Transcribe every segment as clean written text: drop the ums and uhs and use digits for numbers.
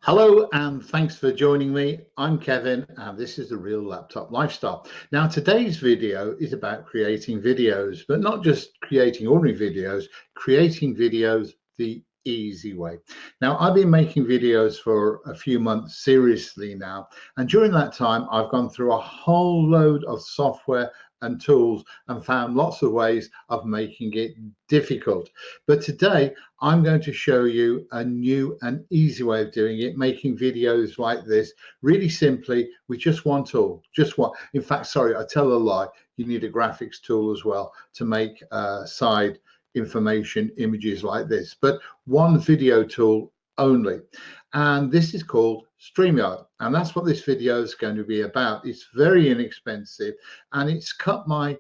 Hello and thanks for joining me. I'm Kevin and this is the Real Laptop Lifestyle. Now today's video is about creating videos, but not just creating ordinary videos, creating videos the easy way. Now I've been making videos for a few months seriously now, and during that time I've gone through a whole load of software and tools and found lots of ways of making it difficult. But today I'm going to show you a new and easy way of doing it, making videos like this really simply with just one tool, just one. In fact, sorry, I tell a lie. You need a graphics tool as well to make side information images like this, but one video tool only. And this is called StreamYard. And that's what this video is going to be about. It's very inexpensive and it's cut my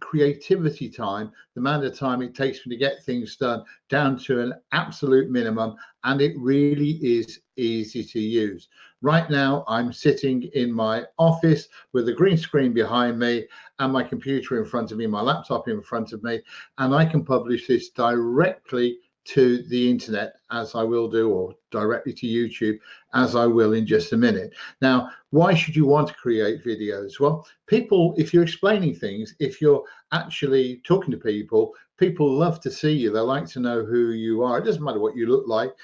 creativity time, the amount of time it takes me to get things done, down to an absolute minimum, and it really is easy to use. Right now I'm sitting in my office with a green screen behind me and my computer in front of me, my laptop in front of me, and I can publish this directly to the internet, as I will do, or directly to YouTube, as I will in just a minute. Now, why should you want to create videos? Well, people, if you're explaining things, if you're actually talking to people, people love to see you. They like to know who you are. It doesn't matter what you look like,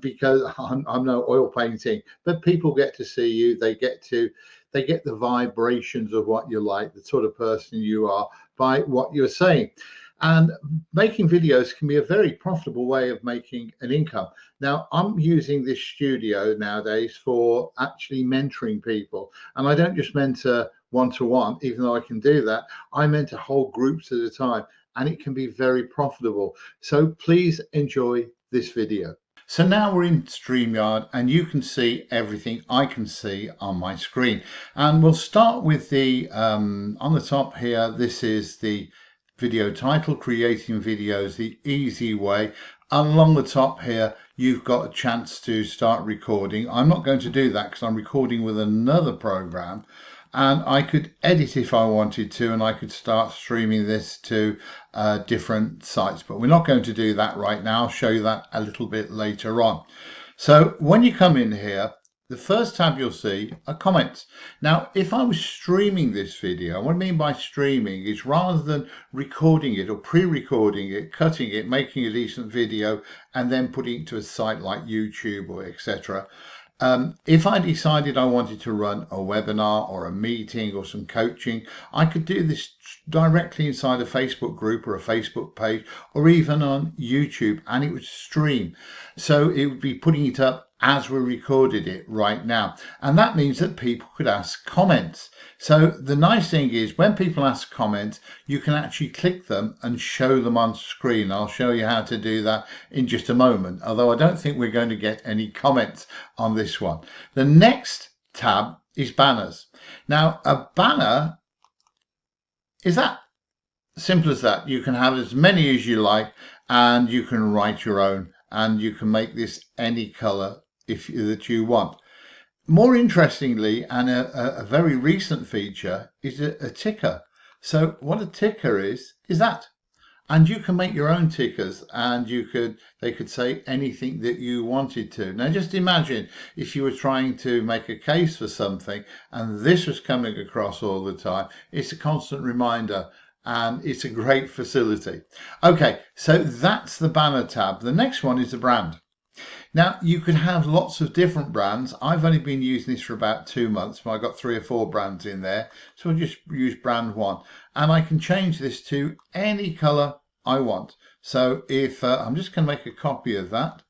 because I'm no oil painting, but people get to see you. They get the vibrations of what you're like, the sort of person you are, by what you're saying. And making videos can be a very profitable way of making an income. Now, I'm using this studio nowadays for actually mentoring people. And I don't just mentor one-to-one, even though I can do that. I mentor whole groups at a time, and it can be very profitable. So please enjoy this video. So now we're in StreamYard and you can see everything I can see on my screen. And we'll start with the, on the top here, this is the video title, creating videos the easy way. And along the top here you've got a chance to start recording. I'm not going to do that because I'm recording with another program, and I could edit if I wanted to, and I could start streaming this to different sites, but we're not going to do that right now. I'll show you that a little bit later on. So when you come in here, the first tab you'll see are comments. Now, if I was streaming this video, what I mean by streaming is rather than recording it or pre-recording it, cutting it, making a decent video, and then putting it to a site like YouTube or etc. If I decided I wanted to run a webinar or a meeting or some coaching, I could do this directly inside a Facebook group or a Facebook page or even on YouTube, and it would stream. So it would be putting it up as we recorded it right now. And that means that people could ask comments. So the nice thing is when people ask comments, you can actually click them and show them on screen. I'll show you how to do that in just a moment, although I don't think we're going to get any comments on this one. The next tab is banners. Now, a banner is that simple as that. You can have as many as you like, and you can write your own, and you can make this any color that you want. More interestingly, and a very recent feature, is a ticker. So what a ticker is that. And you can make your own tickers, and they could say anything that you wanted to. Now just imagine if you were trying to make a case for something and this was coming across all the time. It's a constant reminder and it's a great facility. Okay, so that's the banner tab. The next one is the brand. Now you could have lots of different brands. I've only been using this for about 2 months, but I've got 3 or 4 brands in there. So I'll just use brand 1, and I can change this to any color I want. So if I'm just going to make a copy of that.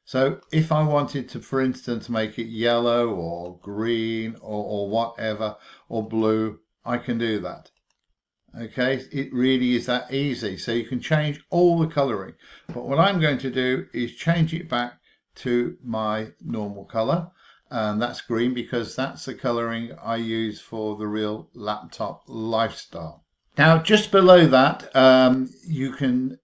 So if I wanted to, for instance, make it yellow or green or whatever, or blue, I can do that. Okay, it really is that easy. So you can change all the coloring, but what I'm going to do is change it back to my normal color, and that's green because that's the coloring I use for the Real Laptop Lifestyle. Now just below that you can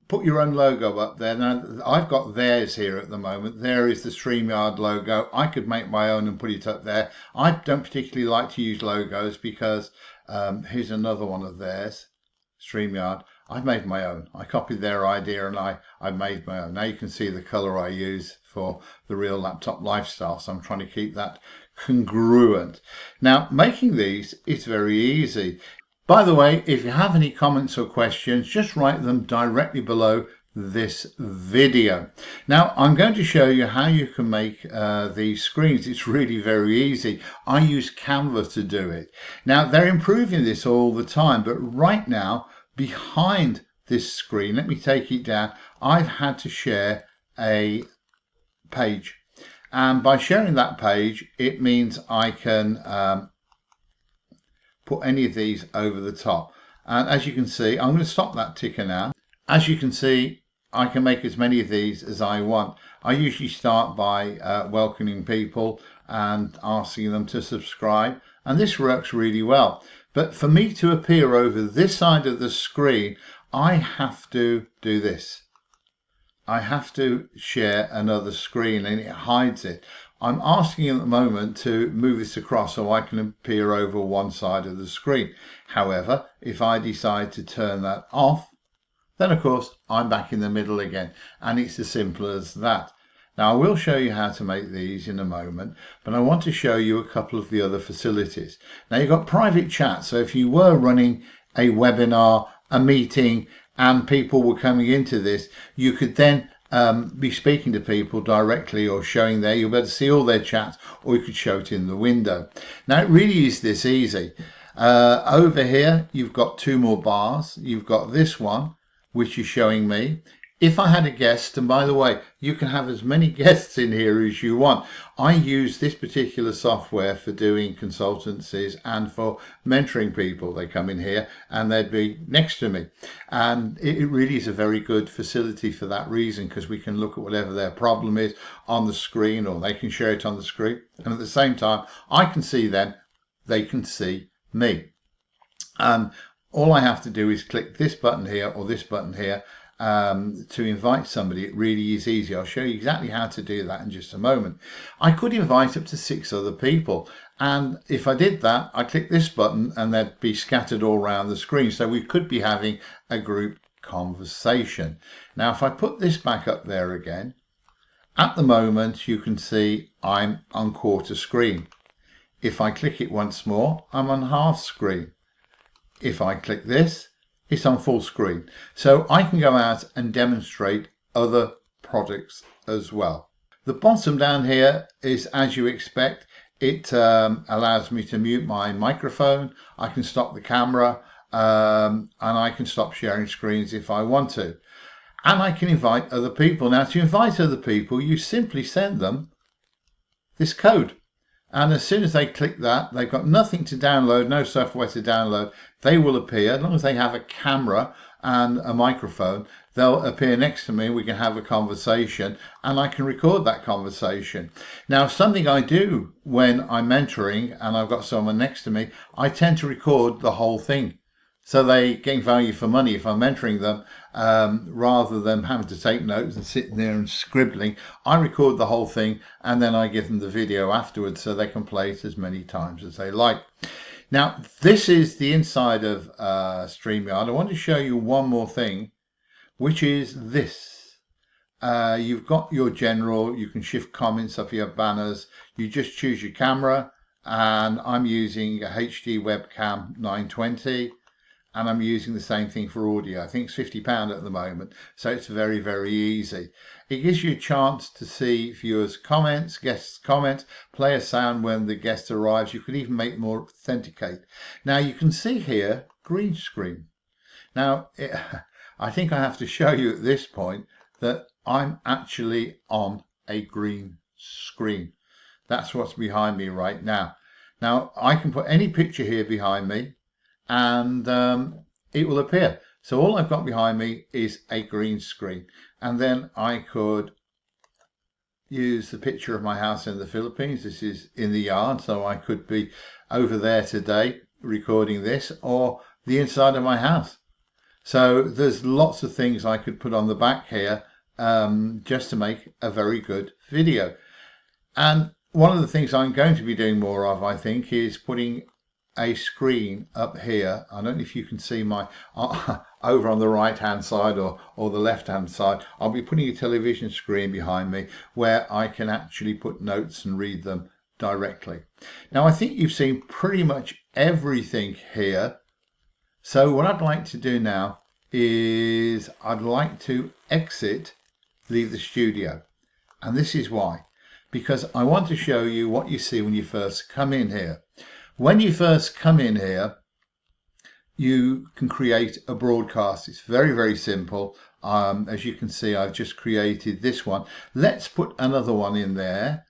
put your own logo up there. Now I've got theirs here at the moment. There is the StreamYard logo. I could make my own and put it up there. I don't particularly like to use logos because here's another one of theirs, StreamYard. I've made my own. I copied their idea and I made my own. Now you can see the color I use for the Real Laptop Lifestyle. So I'm trying to keep that congruent. Now, making these is very easy. By the way, if you have any comments or questions, just write them directly below this video. Now I'm going to show you how you can make these screens. It's really very easy. I use Canva to do it. Now they're improving this all the time, but right now behind this screen, let me take it down, I've had to share a page, and by sharing that page it means I can put any of these over the top. And as you can see, I'm going to stop that ticker now. As you can see, I can make as many of these as I want. I usually start by welcoming people and asking them to subscribe, and this works really well. But for me to appear over this side of the screen, I have to do this. I have to share another screen and it hides it. I'm asking at the moment to move this across so I can appear over one side of the screen. However, if I decide to turn that off, then of course I'm back in the middle again, and it's as simple as that. Now I will show you how to make these in a moment, but I want to show you a couple of the other facilities. Now you've got private chat, so if you were running a webinar, a meeting, and people were coming into this, you could then be speaking to people directly or showing there. You'll be able to see all their chats, or you could show it in the window. Now it really is this easy. Over here you've got two more bars. You've got this one, which is showing me. If I had a guest, and by the way, you can have as many guests in here as you want. I use this particular software for doing consultancies and for mentoring people. They come in here and they'd be next to me. And it really is a very good facility for that reason, because we can look at whatever their problem is on the screen, or they can share it on the screen. And at the same time, I can see them, they can see me. All I have to do is click this button here or this button here to invite somebody. It really is easy. I'll show you exactly how to do that in just a moment. I could invite up to 6 other people, and if I did that, I click this button and they'd be scattered all around the screen, so we could be having a group conversation. Now if I put this back up there again, at the moment you can see I'm on quarter screen. If I click it once more, I'm on half screen. If I click this, it's on full screen. So I can go out and demonstrate other products as well. The bottom down here is, as you expect, it allows me to mute my microphone. I can stop the camera and I can stop sharing screens if I want to. And I can invite other people. Now to invite other people, you simply send them this code. And as soon as they click that, they've got nothing to download, no software to download. They will appear, as long as they have a camera and a microphone, they'll appear next to me. We can have a conversation and I can record that conversation. Now, something I do when I'm mentoring and I've got someone next to me, I tend to record the whole thing, so they gain value for money if I'm mentoring them. Rather than having to take notes and sitting there and scribbling, I record the whole thing and then I give them the video afterwards so they can play it as many times as they like. Now this is the inside of StreamYard. I want to show you one more thing, which is this. You've got your general, you can shift comments up your banners, you just choose your camera, and I'm using a HD webcam 920. And I'm using the same thing for audio. I think it's £50 at the moment, so it's very, very easy. It gives you a chance to see viewers' comments, guests' comments, play a sound when the guest arrives. You can even make them more authenticate. Now you can see here, green screen. Now, I think I have to show you at this point that I'm actually on a green screen. That's what's behind me right now. Now, I can put any picture here behind me, and it will appear. So all I've got behind me is a green screen, and then I could use the picture of my house in the Philippines. This is in the yard, so I could be over there today recording this, or the inside of my house. So there's lots of things I could put on the back here just to make a very good video. And one of the things I'm going to be doing more of, I think, is putting a screen up here. I don't know if you can see my over on the right hand side or the left hand side. I'll be putting a television screen behind me where I can actually put notes and read them directly. Now I think you've seen pretty much everything here. So what I'd like to do now is I'd like to leave the studio. And this is why. Because I want to show you what you see when you first come in here. When you first come in here, you can create a broadcast. It's very, very simple. As you can see, I've just created this one. Let's put another one in there.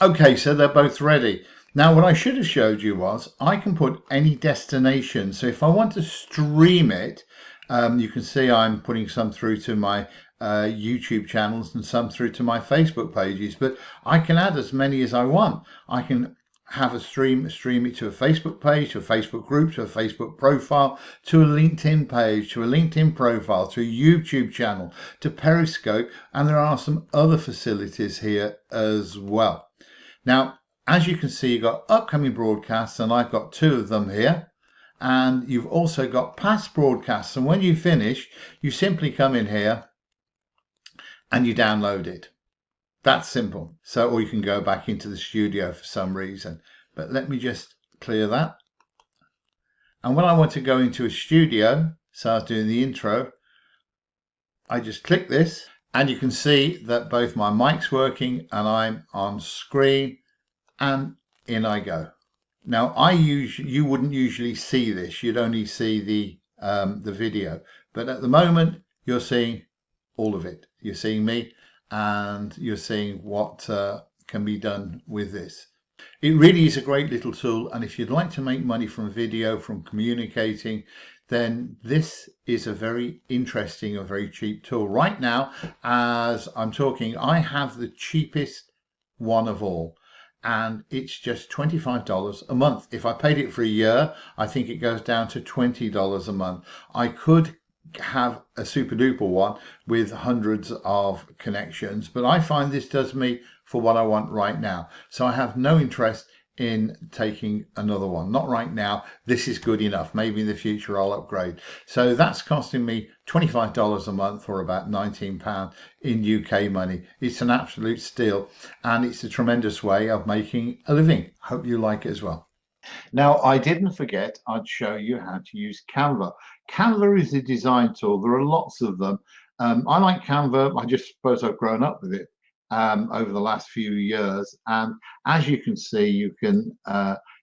Okay, so they're both ready. Now, what I should have showed you was I can put any destination. So if I want to stream it, you can see I'm putting some through to my YouTube channels and some through to my Facebook pages, but I can add as many as I want. I can have a stream it to a Facebook page, to a Facebook group, to a Facebook profile, to a LinkedIn page, to a LinkedIn profile, to a YouTube channel, to Periscope, and there are some other facilities here as well. Now, as you can see, you've got upcoming broadcasts, and I've got 2 of them here. And you've also got past broadcasts. And when you finish, you simply come in here and you download it. That's simple. So, or you can go back into the studio for some reason. But let me just clear that. And when I want to go into a studio, so I was doing the intro, I just click this and you can see that both my mic's working and I'm on screen, and in I go. Now you wouldn't usually see this. You'd only see the video. But at the moment, you're seeing all of it. You're seeing me, and you're seeing what can be done with this. It really is a great little tool, and if you'd like to make money from video, from communicating, then this is a very interesting and very cheap tool. Right now, as I'm talking, I have the cheapest one of all, and it's just $25 a month. If I paid it for a year, I think it goes down to $20 a month. I could have a super duper one with hundreds of connections, but I find this does me for what I want right now. So I have no interest in taking another one. Not right now. This is good enough. Maybe in the future I'll upgrade. So that's costing me $25 a month, or about £19 in UK money. It's an absolute steal, and it's a tremendous way of making a living. Hope you like it as well. Now, I didn't forget I'd show you how to use Canva. Canva is a design tool. There are lots of them. I like Canva. I just suppose I've grown up with it over the last few years. And as you can see, you can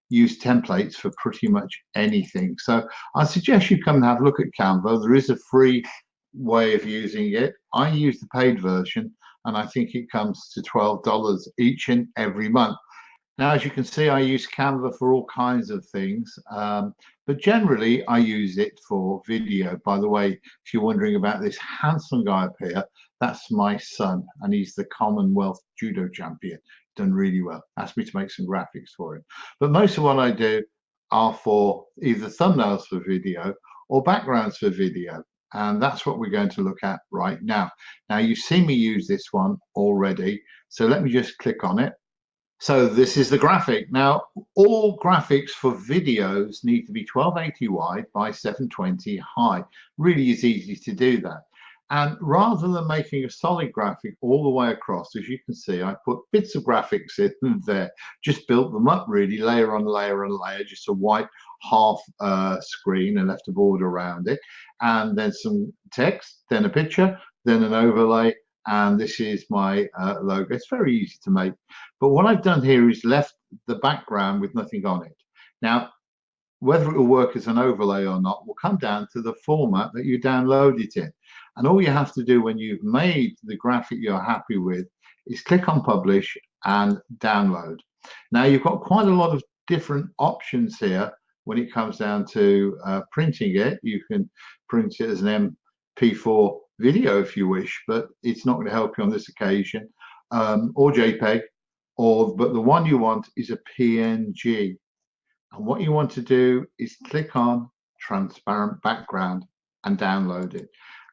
use templates for pretty much anything. So I suggest you come and have a look at Canva. There is a free way of using it. I use the paid version, and I think it comes to $12 each and every month. Now, as you can see, I use Canva for all kinds of things, but generally I use it for video. By the way, if you're wondering about this handsome guy up here, that's my son, and he's the Commonwealth Judo champion. Done really well. Asked me to make some graphics for him. But most of what I do are for either thumbnails for video or backgrounds for video. And that's what we're going to look at right now. Now, you've seen me use this one already. So let me just click on it. So this is the graphic. Now, all graphics for videos need to be 1280 wide by 720 high. Really is easy to do that. And rather than making a solid graphic all the way across, as you can see, I put bits of graphics in there, just built them up really, layer on layer on layer, just a white half screen and left a border around it. And then some text, then a picture, then an overlay. And this is my logo. It's very easy to make. But what I've done here is left the background with nothing on it. Now, whether it will work as an overlay or not will come down to the format that you download it in. And all you have to do when you've made the graphic you're happy with is click on Publish and Download. Now, you've got quite a lot of different options here when it comes down to printing it. You can print it as an MP4 video if you wish, but it's not going to help you on this occasion, or JPEG, but the one you want is a PNG. And what you want to do is click on Transparent Background and download it.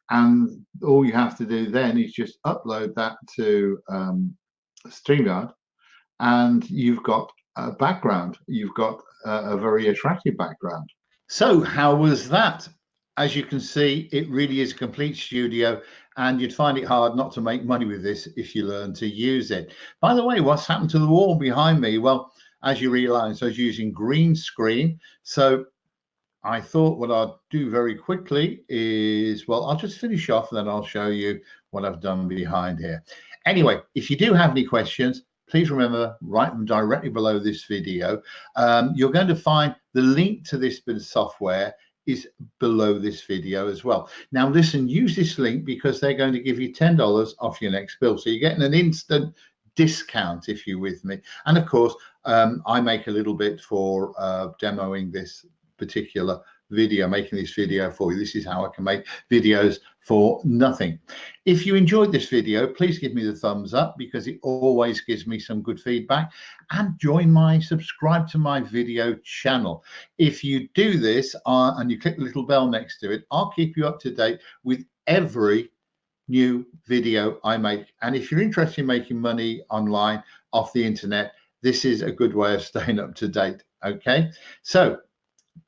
And all you have to do then is just upload that to StreamYard, and you've got a background. You've got a very attractive background. So how was that? As you can see, it really is a complete studio, and you'd find it hard not to make money with this if you learn to use it. By the way, what's happened to the wall behind me? Well, as you realize, I was using green screen. So I thought what I'd do very quickly is, well, I'll just finish off and then I'll show you what I've done behind here. Anyway, if you do have any questions, please remember, write them directly below this video. You're going to find the link to this bit of software is below this video as well. Now listen, use this link because they're going to give you $10 off your next bill. So you're getting an instant discount if you're with me. And of course, I make a little bit for demoing this particular video, making this video for you. This is how I can make videos for nothing. If you enjoyed this video, please give me the thumbs up because it always gives me some good feedback, and subscribe to my video channel. If you do this and you click the little bell next to it, I'll keep you up to date with every new video I make. And if you're interested in making money online off the internet, this is a good way of staying up to date. Okay, so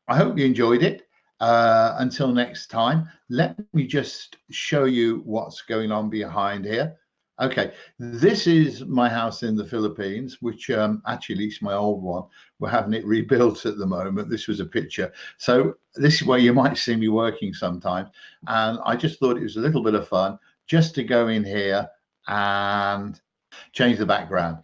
I hope you enjoyed it. Until next time, let me just show you what's going on behind here. Okay, this is my house in the Philippines, which actually is my old one. We're having it rebuilt at the moment. This was a picture. So this is where you might see me working sometimes. And I just thought it was a little bit of fun just to go in here and change the background.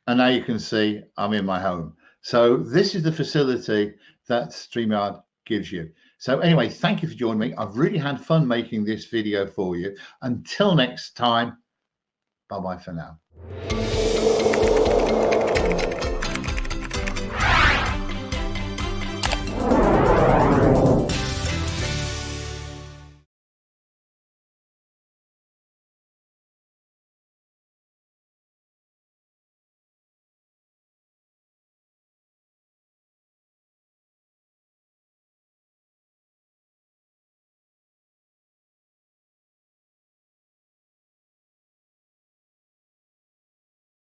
And now you can see I'm in my home. So this is the facility that StreamYard gives you. So anyway, thank you for joining me. I've really had fun making this video for you. Until next time, bye-bye for now.